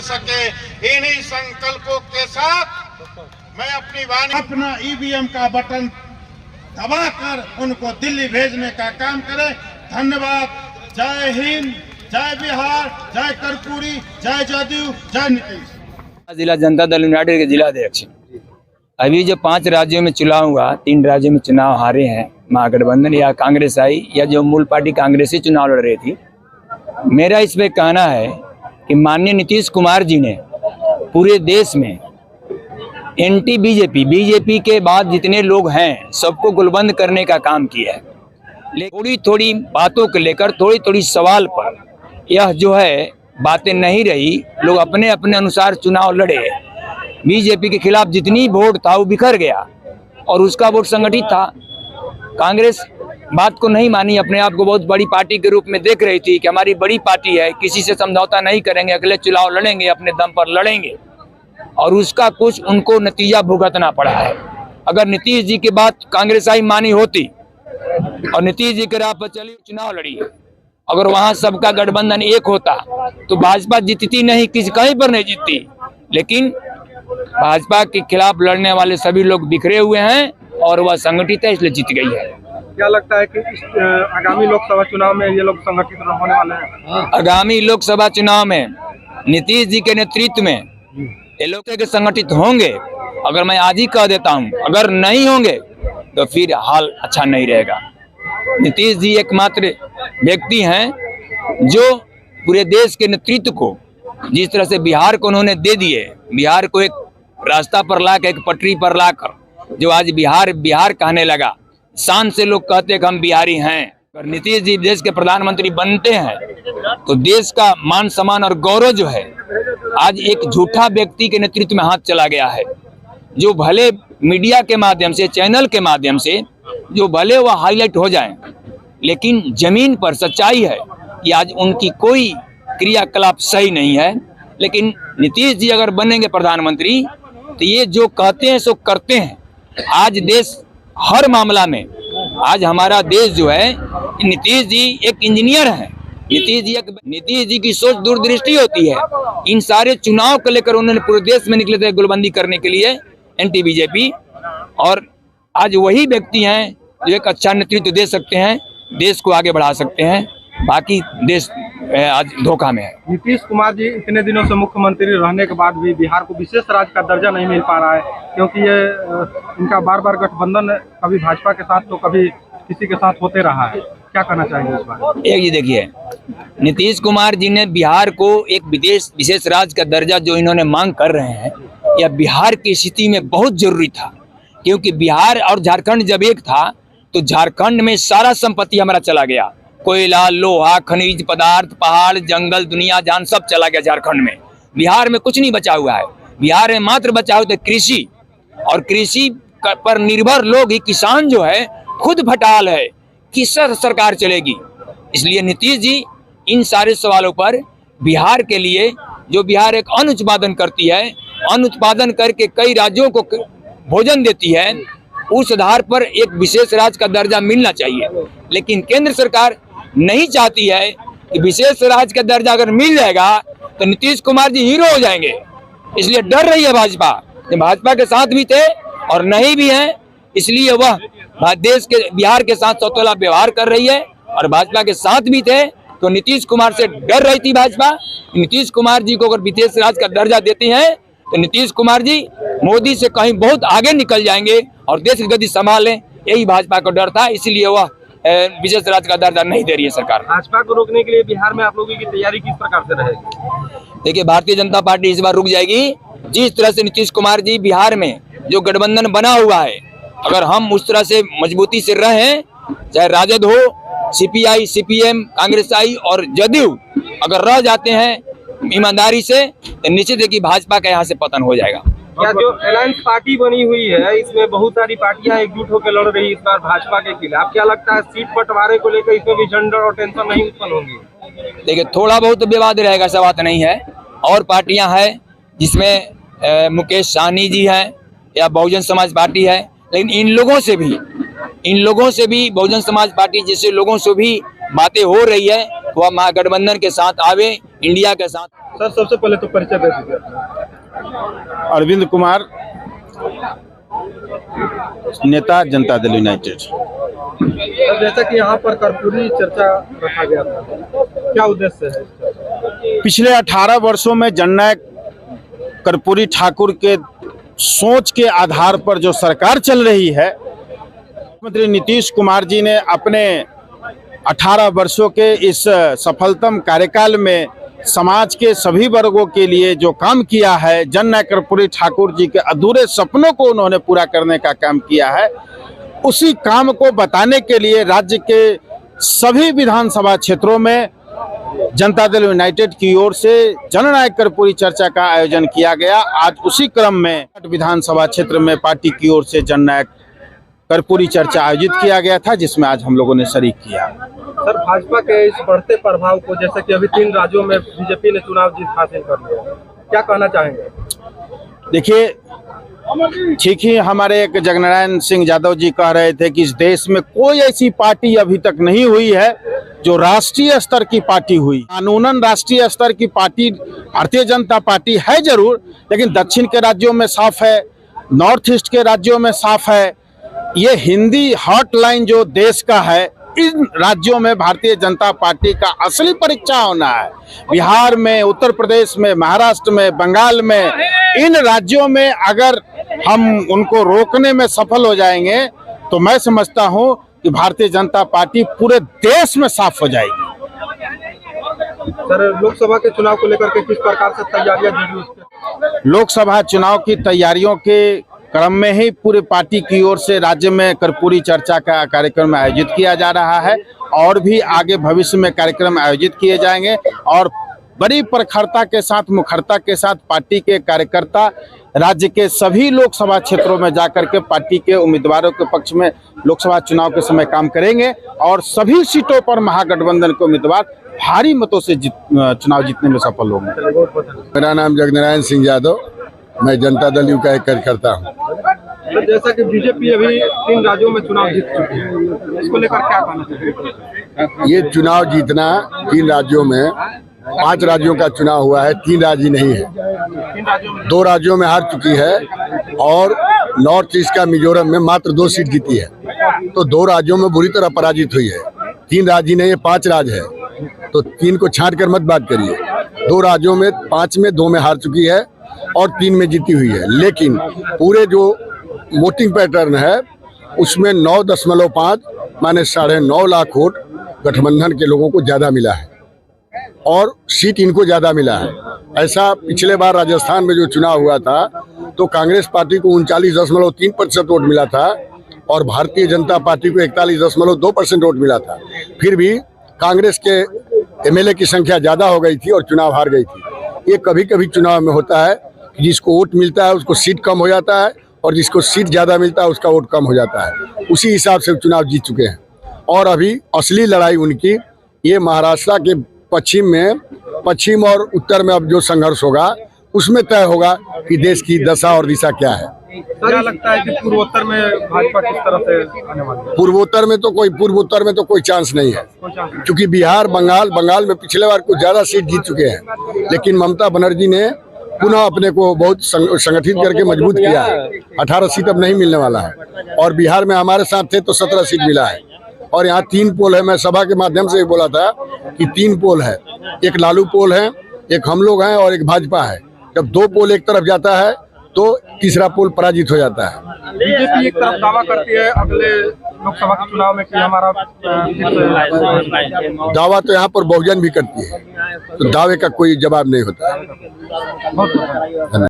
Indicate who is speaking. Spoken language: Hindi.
Speaker 1: कर सके। इन्हीं संकल्पों के साथ मैं अपनी वाणी अपना ईवीएम का बटन दबाकर उनको दिल्ली भेजने का काम करें। धन्यवाद। जय हिंद, जय बिहार, जय कर्पूरी, जय जदयू, जय नीतीश।
Speaker 2: जिला जनता दल यूनाइटेड के जिला अध्यक्ष। अभी जो 5 राज्यों में चुनाव हुआ, 3 राज्यों में चुनाव हारे हैं महागठबंधन या कांग्रेस आई या जो मूल पार्टी कांग्रेस ही चुनाव लड़ रही थी। मेरा इस पे कहना है कि माननीय नीतीश कुमार जी ने पूरे देश में एंटी बीजेपी के बाद जितने लोग हैं सबको गुलबंद करने का काम किया है। लेकिन थोड़ी थोड़ी बातों को लेकर, थोड़ी थोड़ी सवाल पर यह जो है बातें नहीं रही। लोग अपने अपने अनुसार चुनाव लड़े। बीजेपी के खिलाफ जितनी वोट था वो बिखर गया और उसका वोट संगठित था। कांग्रेस बात को नहीं मानी, अपने आप को बहुत बड़ी पार्टी के रूप में देख रही थी कि हमारी बड़ी पार्टी है, किसी से समझौता नहीं करेंगे, अगले चुनाव लड़ेंगे, अपने दम पर लड़ेंगे। और उसका कुछ उनको नतीजा भुगतना पड़ा है। अगर नीतीश जी की बात कांग्रेस आई मानी होती और नीतीश जी के राह पर चली चुनाव लड़ी, अगर वहां सबका गठबंधन एक होता तो भाजपा जीतती नहीं, किसी कहीं पर नहीं जीतती। लेकिन भाजपा के खिलाफ लड़ने वाले सभी लोग बिखरे हुए हैं और वह संगठित है, इसलिए जीत गई है।
Speaker 3: क्या लगता है कि इस आगामी लोकसभा चुनाव में ये लोग संगठित होने वाले हैं?
Speaker 2: आगामी लोकसभा चुनाव में नीतीश जी के नेतृत्व में ये लोग के संगठित होंगे। अगर मैं आज ही कह देता हूं, अगर नहीं होंगे तो फिर हाल अच्छा नहीं रहेगा। नीतीश जी एकमात्र व्यक्ति हैं जो पूरे देश के नेतृत्व को जिस तरह से बिहार को उन्होंने दे दिए, बिहार को एक रास्ता पर लाकर, एक पटरी पर लाकर जो आज बिहार कहने लगा। शान से लोग कहते हैं कि हम बिहारी हैं। अगर नीतीश जी देश के प्रधानमंत्री बनते हैं तो देश का मान सम्मान और गौरव जो है आज एक झूठा व्यक्ति के नेतृत्व में हाथ चला गया है, जो भले मीडिया के माध्यम से, चैनल के माध्यम से जो भले वह हाईलाइट हो जाएं, लेकिन जमीन पर सच्चाई है कि आज उनकी कोई क्रियाकलाप सही नहीं है। लेकिन नीतीश जी अगर बनेंगे प्रधानमंत्री तो ये जो कहते हैं सो करते हैं। आज देश हर मामला में, आज हमारा देश जो है, नीतीश जी एक इंजीनियर हैं। नीतीश जी की सोच दूरदृष्टि होती है। इन सारे चुनाव को लेकर उन्होंने पूरे देश में निकले थे गुलबंदी करने के लिए, एंटी बीजेपी। और आज वही व्यक्ति हैं जो एक अच्छा नेतृत्व दे सकते हैं, देश को आगे बढ़ा सकते हैं। बाकी देश आज धोखा में है।
Speaker 3: नीतीश कुमार जी इतने दिनों से मुख्यमंत्री रहने के बाद भी बिहार को विशेष राज्य का दर्जा नहीं मिल पा रहा है, क्योंकि ये इनका बार बार गठबंधन कभी भाजपा के साथ तो कभी किसी के साथ होते रहा है। क्या कहना चाहेंगे इस बार?
Speaker 2: एक ये देखिए, नीतीश कुमार जी ने बिहार को एक विशेष राज्य का दर्जा जो इन्होंने मांग कर रहे हैं, यह बिहार की स्थिति में बहुत जरूरी था। क्योंकि बिहार और झारखंड जब एक था तो झारखंड में सारा संपत्ति हमारा चला गया। कोयला, लोहा, खनिज पदार्थ, पहाड़, जंगल, दुनिया जान सब चला गया झारखंड में। बिहार में कुछ नहीं बचा हुआ है। बिहार में मात्र बचा हुआ तो कृषि, और कृषि पर निर्भर लोग ही, किसान जो है खुद भटाल है, किस सरकार चलेगी। इसलिए नीतीश जी इन सारे सवालों पर बिहार के लिए, जो बिहार एक अन्न उत्पादन करती है, अन्न उत्पादन करके कई राज्यों को भोजन देती है, उस आधार पर एक विशेष राज्य का दर्जा मिलना चाहिए। लेकिन केंद्र सरकार नहीं चाहती है कि विशेष राज्य का दर्जा अगर मिल जाएगा तो नीतीश कुमार जी हीरो हो जाएंगे। इसलिए डर रही है भाजपा। भाजपा के साथ भी थे और नहीं भी हैं, इसलिए वह देश के, बिहार के साथ सौतेला व्यवहार कर रही है। और भाजपा के साथ भी थे तो नीतीश कुमार से डर रही थी भाजपा। नीतीश कुमार जी को अगर विशेष राज्य का दर्जा देते हैं तो नीतीश कुमार जी मोदी से कहीं बहुत आगे निकल जाएंगे और देश की गति संभालें, यही भाजपा को डर था। इसीलिए वह विशेष राज्य का दर्जा नहीं दे रही है सरकार।
Speaker 3: भाजपा को रोकने के लिए बिहार में आप लोगों की तैयारी किस प्रकार से रहेगी?
Speaker 2: देखिए, भारतीय जनता पार्टी इस बार रुक जाएगी। जिस तरह से नीतीश कुमार जी बिहार में जो गठबंधन बना हुआ है, अगर हम उस तरह से मजबूती से रहें, चाहे राजद हो, सीपीआई, सीपीएम, कांग्रेस आई और जदयू अगर रह जाते हैं ईमानदारी से, तो निश्चित है कि भाजपा का यहाँ से पतन हो जाएगा।
Speaker 3: क्या जो अलायंस पार्टी बनी हुई है, इसमें बहुत सारी पार्टियां एकजुट होकर लड़ रही है इस बार भाजपा के खिलाफ, क्या लगता है सीट बंटवारे को लेकर इसमें भी झंझट और टेंशन नहीं उत्पन्न होंगी?
Speaker 2: देखिए, थोड़ा बहुत विवाद रहेगा, ऐसा बात नहीं है। और पार्टियां हैं जिसमें मुकेश सहनी जी हैं या बहुजन समाज पार्टी है, लेकिन इन लोगों से भी बहुजन समाज पार्टी जैसे लोगों से भी बातें हो रही है, वह महागठबंधन के साथ आवे, इंडिया के साथ
Speaker 3: सर सबसे पहले तो परिचय दे दीजिए अपना।
Speaker 4: अरविंद कुमार, नेता जनता दल यूनाइटेड।
Speaker 3: सर जैसा कि यहाँ पर कर्पूरी चर्चा रखा गया था, क्या उद्देश्य है?
Speaker 4: पिछले 18 वर्षों में जननायक कर्पूरी ठाकुर के सोच के आधार पर जो सरकार चल रही है, मुख्यमंत्री नीतीश कुमार जी ने अपने 18 वर्षों के इस सफलतम कार्यकाल में समाज के सभी वर्गों के लिए जो काम किया है, जननायक कर्पूरी ठाकुर जी के अधूरे सपनों को उन्होंने पूरा करने का काम किया है। उसी काम को बताने के लिए राज्य के सभी विधानसभा क्षेत्रों में जनता दल यूनाइटेड की ओर से जननायक कर्पूरी चर्चा का आयोजन किया गया। आज उसी क्रम में विधानसभा क्षेत्र में पार्टी की ओर से जननायक कर्पूरी चर्चा आयोजित किया गया था, जिसमें आज हम लोगों ने शरीक किया।
Speaker 3: सर भाजपा के इस बढ़ते प्रभाव को, जैसे कि अभी 3 राज्यों में बीजेपी ने चुनाव जीत हासिल कर लिया, क्या कहना चाहेंगे?
Speaker 4: देखिए, ठीक ही हमारे एक जगनारायण सिंह यादव जी कह रहे थे कि इस देश में कोई ऐसी पार्टी अभी तक नहीं हुई है जो राष्ट्रीय स्तर की पार्टी हुई। कानूनन राष्ट्रीय स्तर की पार्टी भारतीय जनता पार्टी है जरूर, लेकिन दक्षिण के राज्यों में साफ है, नॉर्थ ईस्ट के राज्यों में साफ है। ये हिंदी हॉटलाइन जो देश का है, इन राज्यों में भारतीय जनता पार्टी का असली परीक्षा होना है। बिहार में, उत्तर प्रदेश में, महाराष्ट्र में, बंगाल में, इन राज्यों में अगर हम उनको रोकने में सफल हो जाएंगे तो मैं समझता हूं कि भारतीय जनता पार्टी पूरे देश में साफ हो जाएगी।
Speaker 3: सर लोकसभा के चुनाव को लेकर के किस प्रकार से तैयारियां जुड़ी?
Speaker 4: लोकसभा चुनाव की तैयारियों के क्रम में ही पूरी पार्टी की ओर से राज्य में कर्पूरी चर्चा का कार्यक्रम आयोजित किया जा रहा है और भी आगे भविष्य में कार्यक्रम आयोजित किए जाएंगे। और बड़ी प्रखरता के साथ, मुखरता के साथ पार्टी के कार्यकर्ता राज्य के सभी लोकसभा क्षेत्रों में जाकर के पार्टी के उम्मीदवारों के पक्ष में लोकसभा चुनाव के समय काम करेंगे और सभी सीटों पर महागठबंधन के उम्मीदवार भारी मतों से चुनाव जीतने में सफल होंगे।
Speaker 5: मेरा नाम जगनारायण सिंह यादव, मैं जनता दल यू का एक कार्यकर्ता हूँ।
Speaker 3: तो जैसा कि बीजेपी अभी 3 राज्यों में चुनाव जीत चुकी है, इसको लेकर क्या कहना चाहिए?
Speaker 5: ये चुनाव जीतना 3 राज्यों में, 5 राज्यों का चुनाव हुआ है, 3 राज्य नहीं है। 2 राज्यों में हार चुकी है और नॉर्थ ईस्ट का मिजोरम में मात्र 2 सीट जीती है, तो 2 राज्यों में बुरी तरह पराजित हुई है। 3 राज्य नहीं है, 5 राज्य है, तो 3 को छांट कर मत बात करिए। 2 राज्यों में 5 में 2 में हार चुकी है और 3 में जीती हुई है। लेकिन पूरे जो वोटिंग पैटर्न है उसमें 9.5 माने 9.5 लाख वोट गठबंधन के लोगों को ज्यादा मिला है और सीट इनको ज्यादा मिला है। ऐसा पिछले बार राजस्थान में जो चुनाव हुआ था तो कांग्रेस पार्टी को 39.3% वोट मिला था और भारतीय जनता पार्टी को 41.2% वोट मिला था। फिर भी कांग्रेस के एमएलए की संख्या ज्यादा हो गई थी और चुनाव हार गई थी। ये कभी कभी चुनाव में होता है कि जिसको वोट मिलता है उसको सीट कम हो जाता है और जिसको सीट ज्यादा मिलता है उसका वोट कम हो जाता है। उसी हिसाब से चुनाव जीत चुके हैं और अभी असली लड़ाई उनकी ये महाराष्ट्र के पश्चिम और उत्तर में अब जो संघर्ष होगा उसमें तय होगा कि देश की दशा और दिशा क्या है।
Speaker 3: क्या लगता है कि पूर्वोत्तर में भाजपा किस तरह से आने वाली है?
Speaker 5: पूर्वोत्तर में तो कोई चांस नहीं है, क्योंकि बिहार, बंगाल में पिछले बार कुछ ज्यादा सीट जीत चुके हैं, लेकिन ममता बनर्जी ने पुनः अपने को बहुत संगठित करके मजबूत किया है। 18 सीट अब नहीं मिलने वाला है और बिहार में हमारे साथ थे तो 17 सीट मिला है और यहाँ 3 पोल है। मैं सभा के माध्यम से बोला था कि 3 पोल है, एक लालू पोल है, एक हम लोग हैं और एक भाजपा है। जब 2 पोल एक तरफ जाता है तो तीसरा पोल पराजित हो जाता है।
Speaker 3: बीजेपी एक तरफ दावा करती है अगले लोकसभा के चुनाव में कि हमारा
Speaker 5: दावा तो यहाँ पर बहुजन भी करती है, तो दावे का कोई जवाब नहीं होता।